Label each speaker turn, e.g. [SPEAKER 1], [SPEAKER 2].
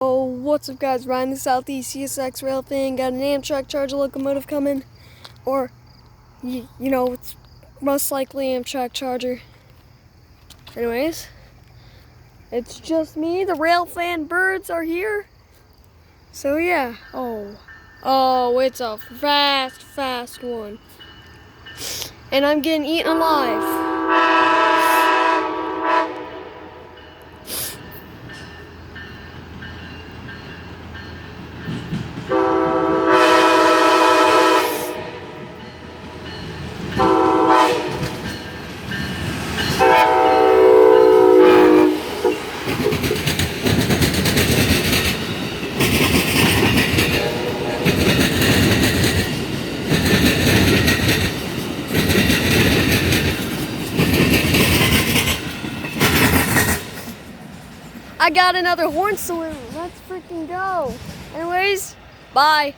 [SPEAKER 1] Oh, what's up guys, Ryan the Southeast CSX Railfan, got an Amtrak Charger locomotive coming, or, you know, it's most likely Amtrak Charger. Anyways, it's just me, the Railfan birds are here, so yeah. Oh, it's a fast one, and I'm getting eaten alive. I got another horn salute. Let's freaking go. Anyways, bye.